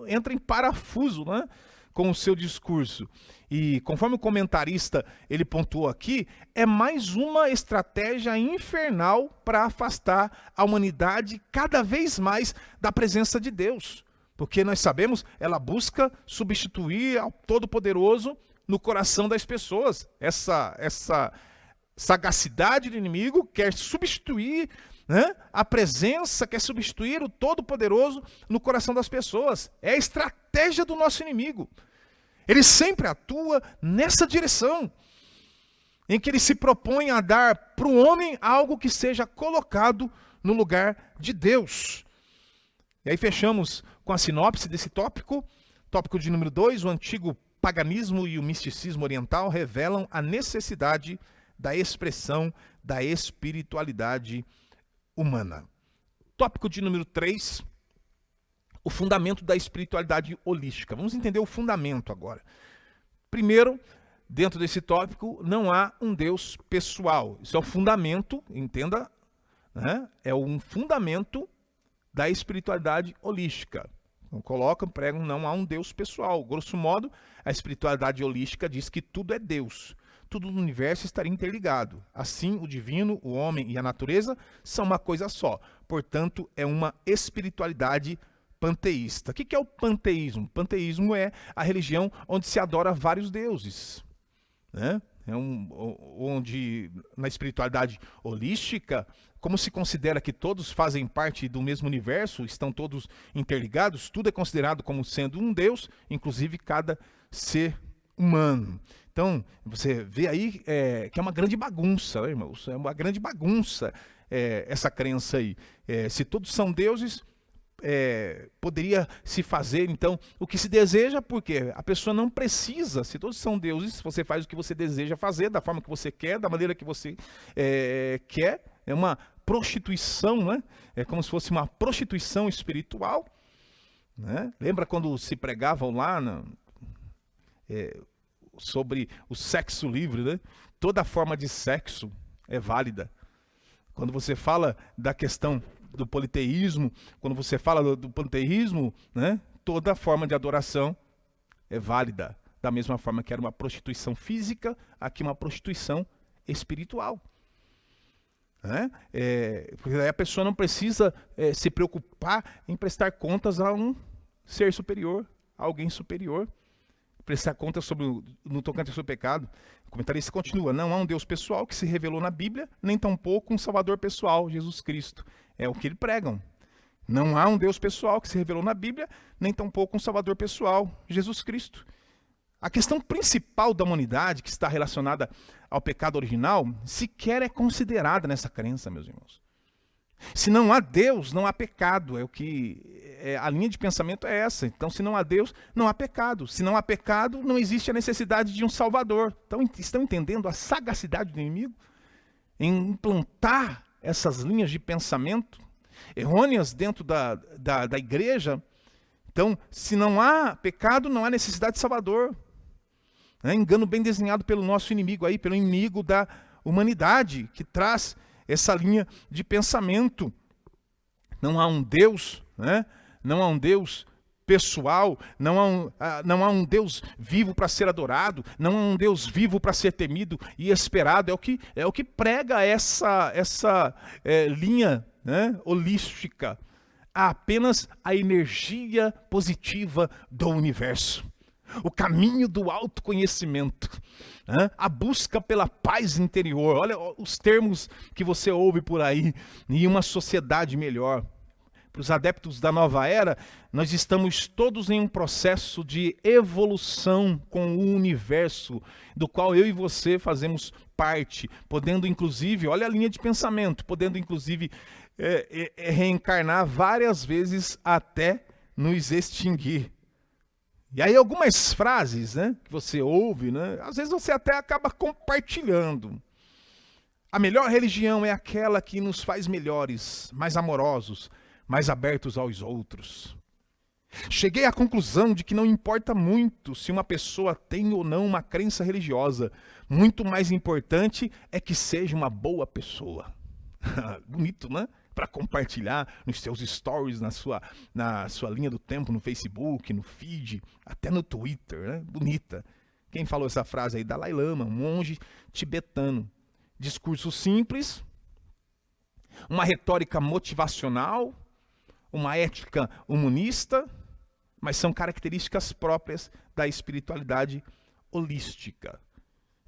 entra em parafuso, né, com o seu discurso. E conforme o comentarista ele pontuou aqui, é mais uma estratégia infernal para afastar a humanidade cada vez mais da presença de Deus. Porque nós sabemos, ela busca substituir ao Todo-Poderoso no coração das pessoas. Essa sagacidade do inimigo quer substituir, né, a presença, quer substituir o Todo-Poderoso no coração das pessoas. É a estratégia do nosso inimigo. Ele sempre atua nessa direção, em que ele se propõe a dar para o homem algo que seja colocado no lugar de Deus. E aí fechamos com a sinopse desse tópico. Tópico de número 2, o antigo paganismo e o misticismo oriental revelam a necessidade da expressão da espiritualidade humana. Tópico de número 3, o fundamento da espiritualidade holística. Vamos entender o fundamento agora. Primeiro, dentro desse tópico, não há um Deus pessoal. Isso é o fundamento, entenda, né? É um fundamento da espiritualidade holística. Então, pregam, não há um Deus pessoal. Grosso modo, a espiritualidade holística diz que tudo é Deus. Tudo no universo estaria interligado. Assim, o divino, o homem e a natureza são uma coisa só. Portanto, é uma espiritualidade panteísta. O que é o panteísmo? Panteísmo é a religião onde se adora vários deuses, né? Onde na espiritualidade holística, como se considera que todos fazem parte do mesmo universo, estão todos interligados, tudo é considerado como sendo um Deus, inclusive cada ser humano. Então, você vê aí que é uma grande bagunça, né, irmãos? É uma grande bagunça. essa crença aí. Se todos são deuses, poderia se fazer, então, o que se deseja, porque a pessoa não precisa, se todos são deuses, você faz o que você deseja fazer, da forma que você quer, da maneira que você quer. É uma prostituição, né? É como se fosse uma prostituição espiritual, né? Lembra quando se pregavam lá sobre o sexo livre, né? Toda forma de sexo é válida. Quando você fala da questão do politeísmo, quando você fala do panteísmo, né? Toda forma de adoração é válida. Da mesma forma que era uma prostituição física, aqui uma prostituição espiritual. Né? Porque aí a pessoa não precisa se preocupar em prestar contas a um ser superior, a alguém superior. Prestar contas no tocante ao seu pecado. O comentarista continua: não há um Deus pessoal que se revelou na Bíblia, nem tampouco um Salvador pessoal, Jesus Cristo. É o que eles pregam. Não há um Deus pessoal que se revelou na Bíblia, nem tampouco um Salvador pessoal, Jesus Cristo. A questão principal da humanidade, que está relacionada ao pecado original, sequer é considerada nessa crença, meus irmãos. Se não há Deus, não há pecado. A linha de pensamento é essa. Então, se não há Deus, não há pecado. Se não há pecado, não existe a necessidade de um Salvador. Então, estão entendendo a sagacidade do inimigo em implantar essas linhas de pensamento errôneas dentro da igreja? Então, se não há pecado, não há necessidade de Salvador. Engano bem desenhado pelo nosso inimigo aí, pelo inimigo da humanidade, que traz essa linha de pensamento. Não há um Deus, né? Não há um Deus pessoal, não há um Deus vivo para ser adorado, não há um Deus vivo para ser temido e esperado. É o que prega essa linha, né, holística. Há apenas a energia positiva do universo. O caminho do autoconhecimento, né? A busca pela paz interior. Olha os termos que você ouve por aí, em uma sociedade melhor. Para os adeptos da nova era, nós estamos todos em um processo de evolução com o universo, do qual eu e você fazemos parte, podendo inclusive, olha a linha de pensamento, podendo inclusive reencarnar várias vezes até nos extinguir. E aí algumas frases, né, que você ouve, né, às vezes você até acaba compartilhando. A melhor religião é aquela que nos faz melhores, mais amorosos, mais abertos aos outros. Cheguei à conclusão de que não importa muito se uma pessoa tem ou não uma crença religiosa. Muito mais importante é que seja uma boa pessoa. Bonito, né? Para compartilhar nos seus stories, na sua linha do tempo, no Facebook, no feed, até no Twitter, né? Bonita. Quem falou essa frase aí? Dalai Lama, um monge tibetano. Discurso simples, uma retórica motivacional, uma ética humanista, mas são características próprias da espiritualidade holística.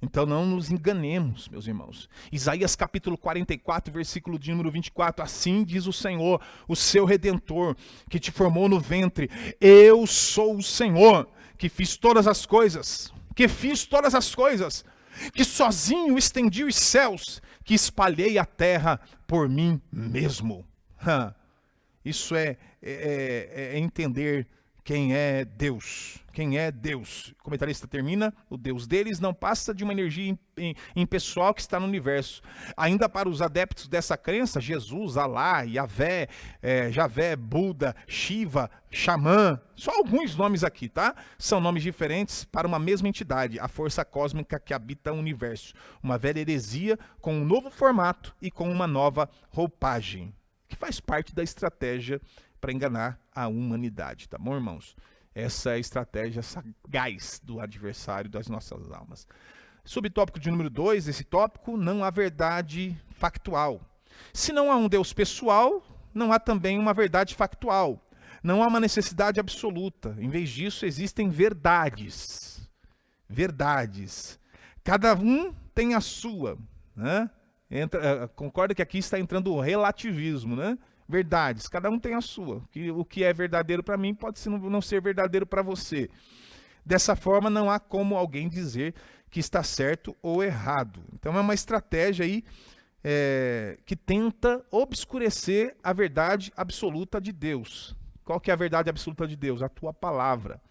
Então não nos enganemos, meus irmãos. Isaías capítulo 44, versículo de número 24. Assim diz o Senhor, o seu Redentor, que te formou no ventre. Eu sou o Senhor, que fiz todas as coisas. Que sozinho estendi os céus, que espalhei a terra por mim mesmo. Isso é entender quem é Deus. Quem é Deus? O comentarista termina: o Deus deles não passa de uma energia impessoal que está no universo. Ainda para os adeptos dessa crença, Jesus, Alá, Yahvé, Javé, Buda, Shiva, Xamã, só alguns nomes aqui, tá? São nomes diferentes para uma mesma entidade, a força cósmica que habita o universo. Uma velha heresia com um novo formato e com uma nova roupagem, que faz parte da estratégia para enganar a humanidade, tá bom, irmãos? Essa é a estratégia sagaz do adversário das nossas almas. Subtópico de número 2, esse tópico: não há verdade factual. Se não há um Deus pessoal, não há também uma verdade factual. Não há uma necessidade absoluta. Em vez disso, existem verdades. Verdades. Cada um tem a sua, né? Concorda que aqui está entrando o relativismo, né? Verdades, cada um tem a sua. O que é verdadeiro para mim pode não ser verdadeiro para você. Dessa forma, não há como alguém dizer que está certo ou errado. Então é uma estratégia aí que tenta obscurecer a verdade absoluta de Deus. Qual que é a verdade absoluta de Deus? A tua palavra,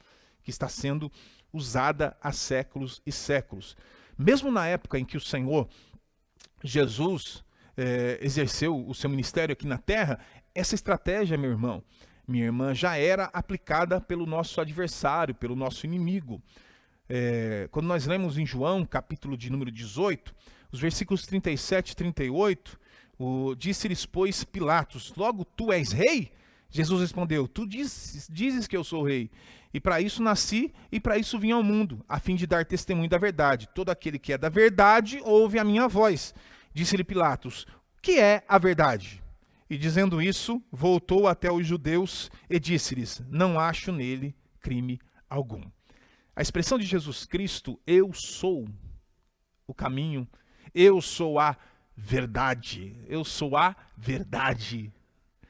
que está sendo usada há séculos e séculos. Mesmo na época em que o Senhor Jesus exerceu o seu ministério aqui na terra, essa estratégia, meu irmão, minha irmã, já era aplicada pelo nosso adversário, pelo nosso inimigo. Quando nós lemos em João, capítulo de número 18, os versículos 37 e 38, disse-lhes, pois, Pilatos, logo tu és rei? Jesus respondeu, tu dizes que eu sou rei, e para isso nasci e para isso vim ao mundo, a fim de dar testemunho da verdade. Todo aquele que é da verdade ouve a minha voz. Disse-lhe Pilatos, o que é a verdade? E dizendo isso, voltou até os judeus e disse-lhes, não acho nele crime algum. A expressão de Jesus Cristo, eu sou o caminho, eu sou a verdade, eu sou a verdade.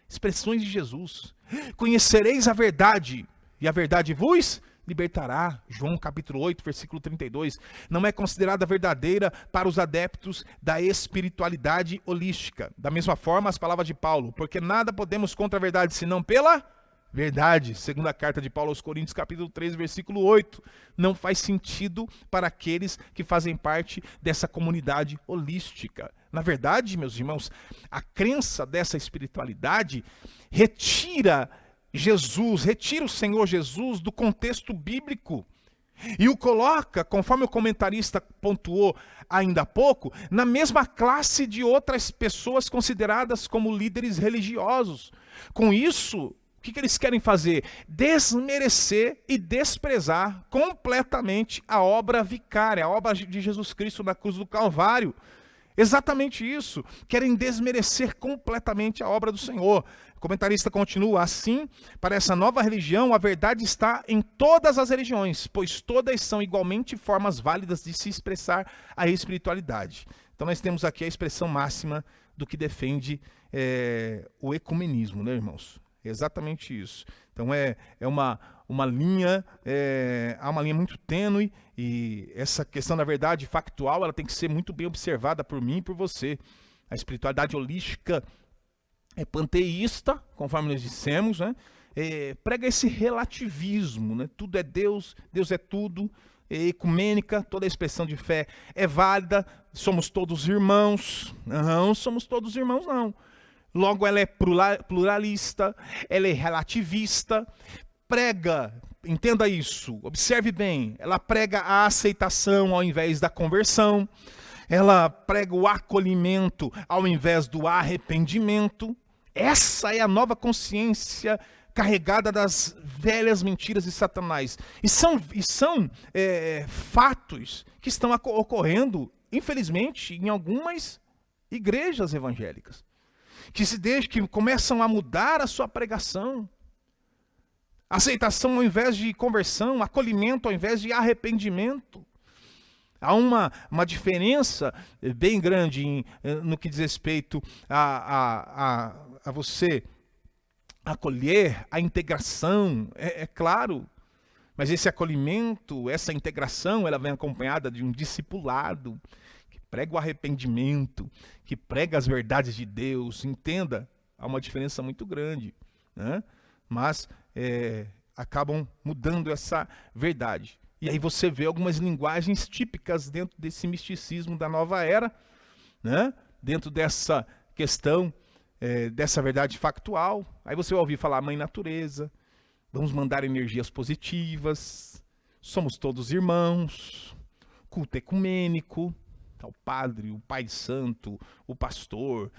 Expressões de Jesus. Conhecereis a verdade, e a verdade vos libertará. João capítulo 8, versículo 32. Não é considerada verdadeira para os adeptos da espiritualidade holística. Da mesma forma, as palavras de Paulo, porque nada podemos contra a verdade, senão pela verdade. Segunda carta de Paulo aos Coríntios, capítulo 3, versículo 8. Não faz sentido para aqueles que fazem parte dessa comunidade holística. Na verdade, meus irmãos, a crença dessa espiritualidade retira o Senhor Jesus do contexto bíblico e o coloca, conforme o comentarista pontuou ainda há pouco, na mesma classe de outras pessoas consideradas como líderes religiosos. Com isso, o que eles querem fazer? Desmerecer e desprezar completamente a obra vicária, a obra de Jesus Cristo na cruz do Calvário. Exatamente isso. Querem desmerecer completamente a obra do Senhor. O comentarista continua, assim, para essa nova religião, a verdade está em todas as religiões, pois todas são igualmente formas válidas de se expressar a espiritualidade. Então nós temos aqui a expressão máxima do que defende o ecumenismo, né, irmãos? Exatamente isso. Então há uma linha muito tênue, e essa questão da verdade factual ela tem que ser muito bem observada por mim e por você. A espiritualidade holística é panteísta, conforme nós dissemos, né? Prega esse relativismo, né? Tudo é Deus, Deus é tudo, é ecumênica, toda a expressão de fé é válida, somos todos irmãos. Não somos todos irmãos, não. Logo, ela é pluralista, ela é relativista, prega, entenda isso, observe bem, ela prega a aceitação ao invés da conversão, ela prega o acolhimento ao invés do arrependimento. Essa é a nova consciência carregada das velhas mentiras de Satanás. E são fatos que estão ocorrendo, infelizmente, em algumas igrejas evangélicas. Que começam a mudar a sua pregação. Aceitação ao invés de conversão, acolhimento ao invés de arrependimento. Há uma diferença bem grande no que diz respeito a você acolher, a integração, é claro. Mas esse acolhimento, essa integração, ela vem acompanhada de um discipulado, prega o arrependimento, que prega as verdades de Deus. Entenda, há uma diferença muito grande, né? Mas acabam mudando essa verdade. E aí você vê algumas linguagens típicas dentro desse misticismo da nova era, né? Dentro dessa questão, dessa verdade factual. Aí você vai ouvir falar mãe natureza, vamos mandar energias positivas, somos todos irmãos, culto ecumênico, o padre, o pai santo, o pastor,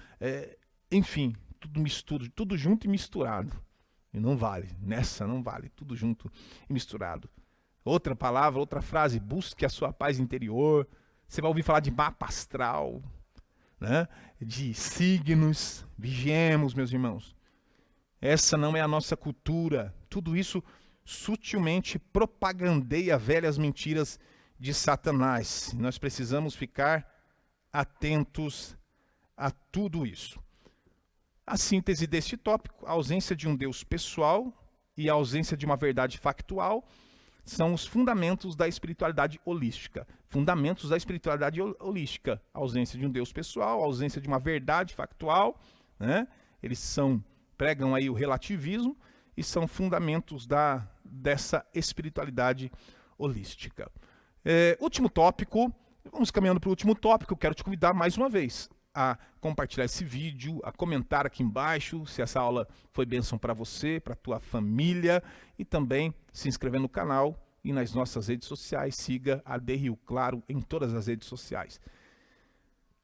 enfim, tudo mistura, tudo junto e misturado. E não vale, nessa não vale, tudo junto e misturado. Outra palavra, outra frase, busque a sua paz interior. Você vai ouvir falar de mapa astral, né? De signos, vigiemos, meus irmãos. Essa não é a nossa cultura. Tudo isso sutilmente propagandeia velhas mentiras de Satanás. Nós precisamos ficar atentos a tudo isso. A síntese deste tópico, a ausência de um Deus pessoal e a ausência de uma verdade factual, são os fundamentos da espiritualidade holística. Fundamentos da espiritualidade holística. A ausência de um Deus pessoal, a ausência de uma verdade factual, né? Eles pregam aí o relativismo e são fundamentos dessa espiritualidade holística. Último tópico, vamos caminhando para o último tópico. Quero te convidar mais uma vez a compartilhar esse vídeo, a comentar aqui embaixo se essa aula foi bênção para você, para a tua família, e também se inscrever no canal e nas nossas redes sociais. Siga a AD Rio Claro em todas as redes sociais.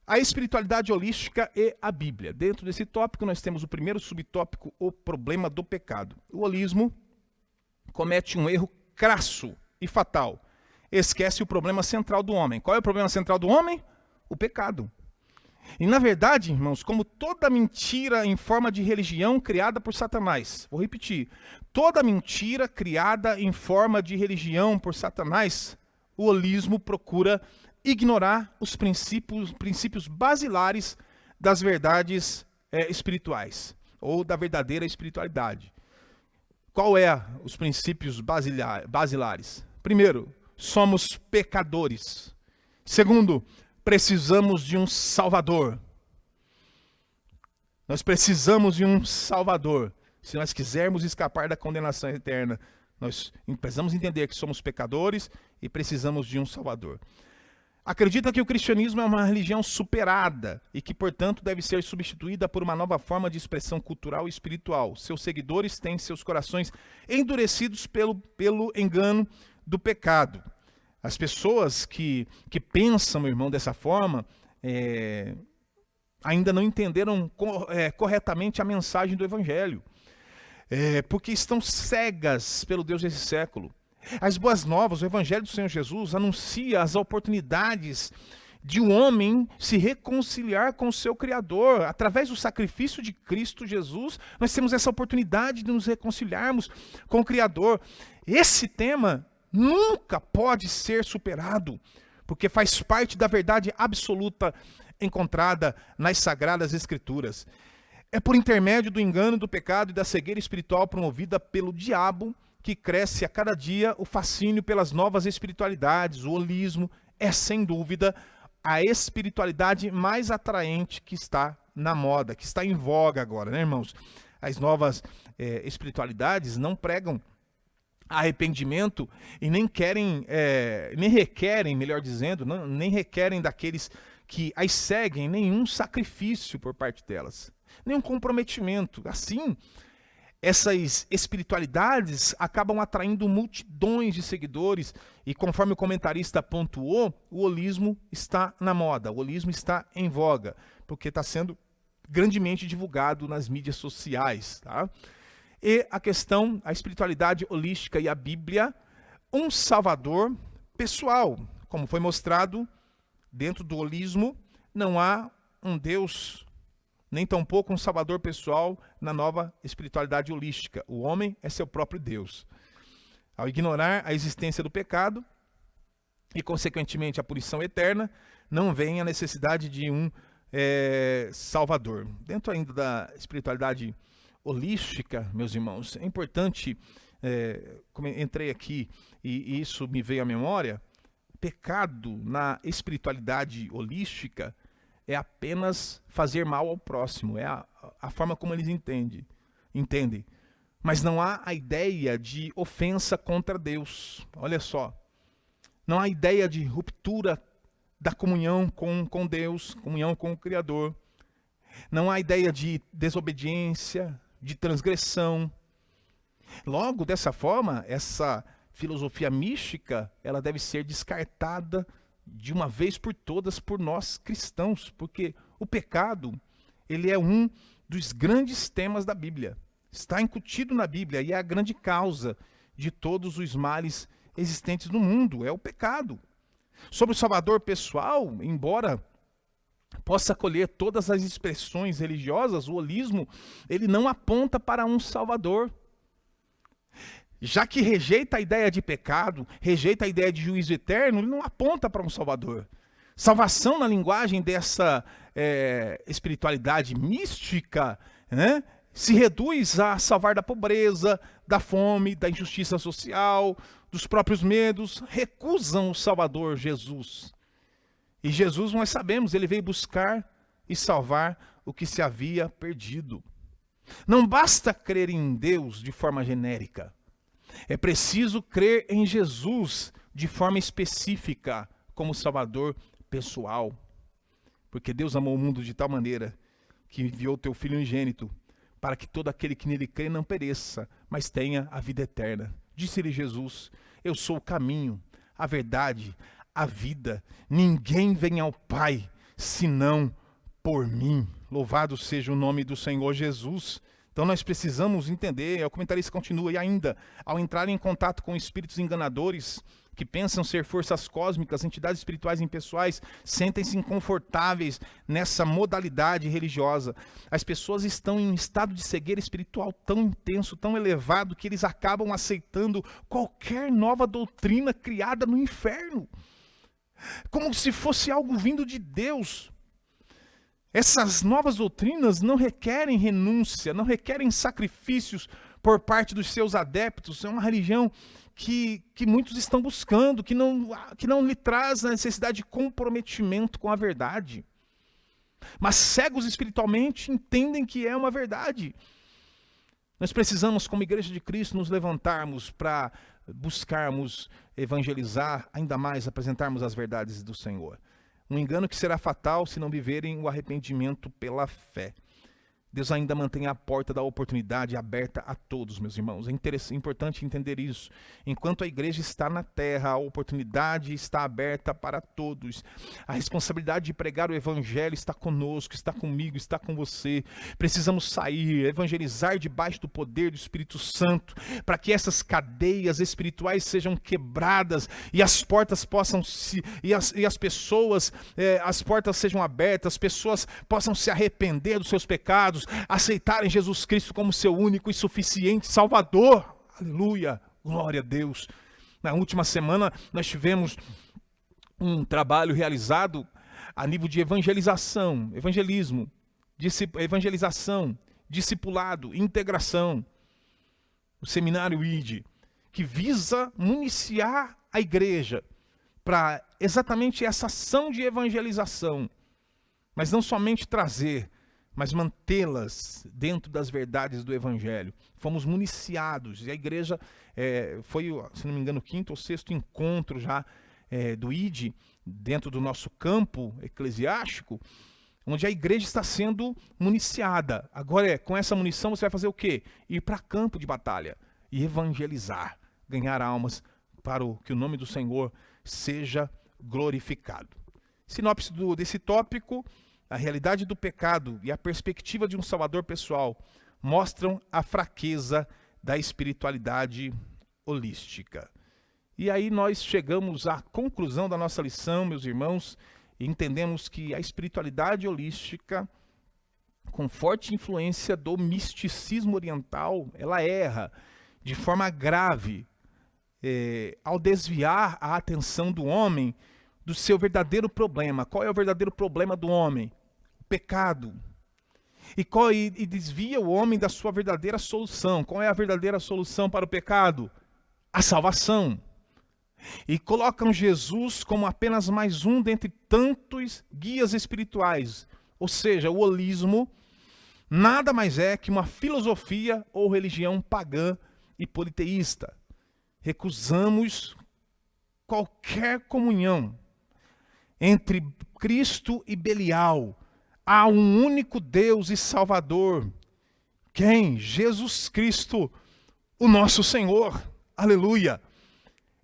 A espiritualidade holística e a Bíblia. Dentro desse tópico nós temos o primeiro subtópico, o problema do pecado. O holismo comete um erro crasso e fatal. Esquece o problema central do homem. Qual é o problema central do homem? O pecado. E na verdade, irmãos, como toda mentira em forma de religião criada por Satanás, vou repetir, toda mentira criada em forma de religião por Satanás, o holismo procura ignorar os princípios basilares das verdades espirituais, ou da verdadeira espiritualidade. Qual é os princípios basilares? Primeiro, somos pecadores. Segundo, precisamos de um Salvador. Nós precisamos de um Salvador. Se nós quisermos escapar da condenação eterna, nós precisamos entender que somos pecadores e precisamos de um Salvador. Acredita que o cristianismo é uma religião superada e que, portanto, deve ser substituída por uma nova forma de expressão cultural e espiritual. Seus seguidores têm seus corações endurecidos pelo engano do pecado. As pessoas que pensam, meu irmão, dessa forma, ainda não entenderam corretamente a mensagem do Evangelho, porque estão cegas pelo Deus desse século. As boas novas, o Evangelho do Senhor Jesus anuncia as oportunidades de um homem se reconciliar com o seu Criador. Através do sacrifício de Cristo Jesus, nós temos essa oportunidade de nos reconciliarmos com o Criador. Esse tema nunca pode ser superado, porque faz parte da verdade absoluta encontrada nas Sagradas Escrituras. É por intermédio do engano, do pecado e da cegueira espiritual promovida pelo diabo que cresce a cada dia o fascínio pelas novas espiritualidades. O holismo é, sem dúvida, a espiritualidade mais atraente que está na moda, que está em voga agora, né, irmãos? As novas espiritualidades não pregam arrependimento e nem requerem, melhor dizendo, nem requerem daqueles que as seguem nenhum sacrifício por parte delas, nenhum comprometimento. Assim, essas espiritualidades acabam atraindo multidões de seguidores e, conforme o comentarista pontuou, o holismo está na moda, o holismo está em voga, porque está sendo grandemente divulgado nas mídias sociais, tá? E a espiritualidade holística e a Bíblia, um salvador pessoal. Como foi mostrado, dentro do holismo, não há um Deus, nem tampouco um salvador pessoal na nova espiritualidade holística. O homem é seu próprio Deus. Ao ignorar a existência do pecado e, consequentemente, a punição eterna, não vem a necessidade de um salvador. Dentro ainda da espiritualidade holística, meus irmãos, é importante, como entrei aqui e isso me veio à memória, pecado na espiritualidade holística é apenas fazer mal ao próximo, é a forma como eles entendem. Mas não há a ideia de ofensa contra Deus. Olha só, não há ideia de ruptura da comunhão com Deus, comunhão com o Criador. Não há ideia de desobediência, de transgressão. Logo, dessa forma, essa filosofia mística, ela deve ser descartada de uma vez por todas por nós cristãos, porque o pecado, ele é um dos grandes temas da Bíblia. Está incutido na Bíblia e é a grande causa de todos os males existentes no mundo, é o pecado. Sobre o Salvador pessoal, embora possa acolher todas as expressões religiosas, o holismo, ele não aponta para um Salvador. Já que rejeita a ideia de pecado, rejeita a ideia de juízo eterno, ele não aponta para um Salvador. Salvação, na linguagem dessa espiritualidade mística, né, se reduz a salvar da pobreza, da fome, da injustiça social, dos próprios medos, recusam o Salvador Jesus. E Jesus, nós sabemos, ele veio buscar e salvar o que se havia perdido. Não basta crer em Deus de forma genérica. É preciso crer em Jesus de forma específica, como Salvador pessoal. Porque Deus amou o mundo de tal maneira que enviou teu Filho unigênito, para que todo aquele que nele crê não pereça, mas tenha a vida eterna. Disse-lhe Jesus: eu sou o caminho, a verdade, a vida. Ninguém vem ao Pai, senão por mim. Louvado seja o nome do Senhor Jesus. Então nós precisamos entender, o comentarista continua, e ainda, ao entrar em contato com espíritos enganadores, que pensam ser forças cósmicas, entidades espirituais impessoais, sentem-se inconfortáveis nessa modalidade religiosa. As pessoas estão em um estado de cegueira espiritual tão intenso, tão elevado, que eles acabam aceitando qualquer nova doutrina criada no inferno, como se fosse algo vindo de Deus. Essas novas doutrinas não requerem renúncia, não requerem sacrifícios por parte dos seus adeptos. É uma religião que muitos estão buscando, que não lhe traz a necessidade de comprometimento com a verdade. Mas cegos espiritualmente entendem que é uma verdade. Nós precisamos, como Igreja de Cristo, nos levantarmos para buscarmos evangelizar, ainda mais apresentarmos as verdades do Senhor. Um engano que será fatal se não viverem o arrependimento pela fé. Deus ainda mantém a porta da oportunidade aberta a todos, meus irmãos. É importante entender isso. Enquanto a igreja está na terra, a oportunidade está aberta para todos. A responsabilidade de pregar o evangelho está conosco, está comigo, está com você. Precisamos sair, evangelizar debaixo do poder do Espírito Santo, para que essas cadeias espirituais sejam quebradas e as portas possam as portas sejam abertas, as pessoas possam se arrepender dos seus pecados, aceitarem Jesus Cristo como seu único e suficiente Salvador. Aleluia, glória a Deus. Na última semana nós tivemos um trabalho realizado a nível de evangelização, discipulado, integração. O seminário ID, que visa municiar a igreja para exatamente essa ação de evangelização, mas não somente trazer, mas mantê-las dentro das verdades do Evangelho. Fomos municiados, e a igreja foi, se não me engano, o 5º ou 6º encontro já do ID, dentro do nosso campo eclesiástico, onde a igreja está sendo municiada. Agora, com essa munição, você vai fazer o quê? Ir para campo de batalha e evangelizar, ganhar almas para que o nome do Senhor seja glorificado. Sinopse desse tópico: a realidade do pecado e a perspectiva de um Salvador pessoal mostram a fraqueza da espiritualidade holística. E aí nós chegamos à conclusão da nossa lição, meus irmãos, e entendemos que a espiritualidade holística, com forte influência do misticismo oriental, ela erra de forma grave ao desviar a atenção do homem do seu verdadeiro problema. Qual é o verdadeiro problema do homem? O pecado. E desvia o homem da sua verdadeira solução. Qual é a verdadeira solução para o pecado? A salvação. E colocam Jesus como apenas mais um dentre tantos guias espirituais. Ou seja, o holismo nada mais é que uma filosofia ou religião pagã e politeísta. Recusamos qualquer comunhão entre Cristo e Belial. Há um único Deus e Salvador. Quem? Jesus Cristo, o nosso Senhor. Aleluia!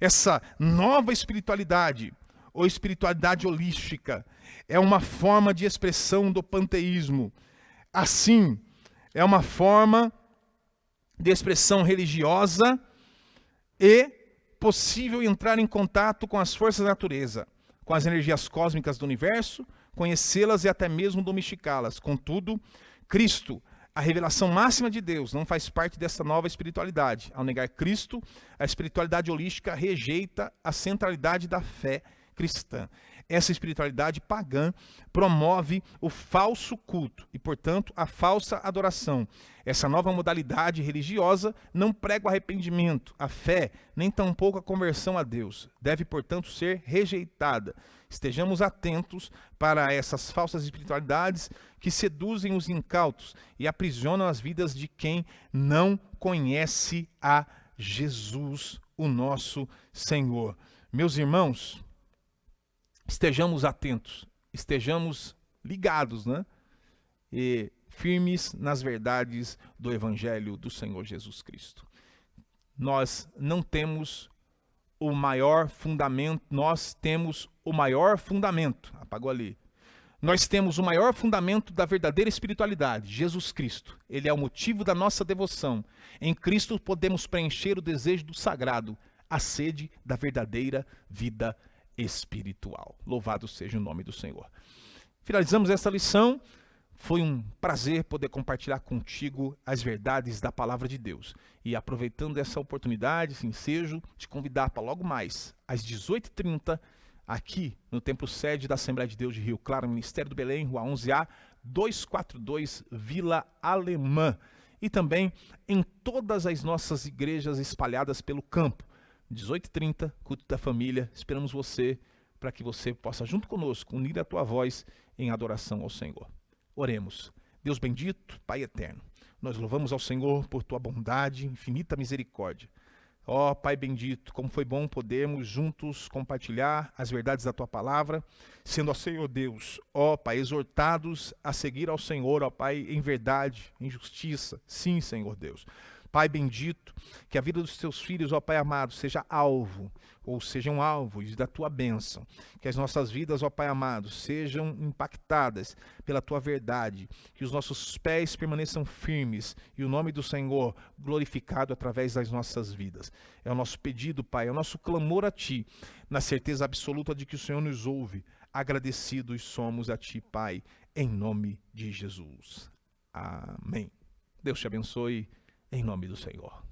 Essa nova espiritualidade, ou espiritualidade holística, é uma forma de expressão do panteísmo. Assim, é uma forma de expressão religiosa e possível entrar em contato com as forças da natureza, com as energias cósmicas do universo, conhecê-las e até mesmo domesticá-las. Contudo, Cristo, a revelação máxima de Deus, não faz parte dessa nova espiritualidade. Ao negar Cristo, a espiritualidade holística rejeita a centralidade da fé cristã. Essa espiritualidade pagã promove o falso culto e, portanto, a falsa adoração. Essa nova modalidade religiosa não prega o arrependimento, a fé, nem tampouco a conversão a Deus. Deve, portanto, ser rejeitada. Estejamos atentos para essas falsas espiritualidades que seduzem os incautos e aprisionam as vidas de quem não conhece a Jesus, o nosso Senhor. Meus irmãos, estejamos atentos, estejamos ligados, né? E firmes nas verdades do Evangelho do Senhor Jesus Cristo. Nós não temos o maior fundamento, nós temos o maior fundamento, apagou ali. Nós temos o maior fundamento da verdadeira espiritualidade, Jesus Cristo. Ele é o motivo da nossa devoção. Em Cristo podemos preencher o desejo do sagrado, a sede da verdadeira vida espiritual. Louvado seja o nome do Senhor. Finalizamos esta lição. Foi um prazer poder compartilhar contigo as verdades da palavra de Deus. E aproveitando essa oportunidade, ensejo te convidar para logo mais, às 18h30, aqui no Templo Sede da Assembleia de Deus de Rio Claro, Ministério do Belém, Rua 11A, 242, Vila Alemã. E também em todas as nossas igrejas espalhadas pelo campo. 18h30, culto da família. Esperamos você para que você possa, junto conosco, unir a tua voz em adoração ao Senhor. Oremos. Deus bendito, Pai eterno, nós louvamos ao Senhor por tua bondade, infinita misericórdia. Ó Pai bendito, como foi bom podermos juntos compartilhar as verdades da tua palavra, sendo, ó Senhor Deus, ó Pai, exortados a seguir ao Senhor, ó Pai, em verdade, em justiça. Sim, Senhor Deus. Pai bendito, que a vida dos teus filhos, ó Pai amado, seja alvo, ou sejam alvos da tua bênção. Que as nossas vidas, ó Pai amado, sejam impactadas pela tua verdade. Que os nossos pés permaneçam firmes e o nome do Senhor glorificado através das nossas vidas. É o nosso pedido, Pai, é o nosso clamor a Ti, na certeza absoluta de que o Senhor nos ouve. Agradecidos somos a Ti, Pai, em nome de Jesus. Amém. Deus te abençoe. Em nome do Senhor.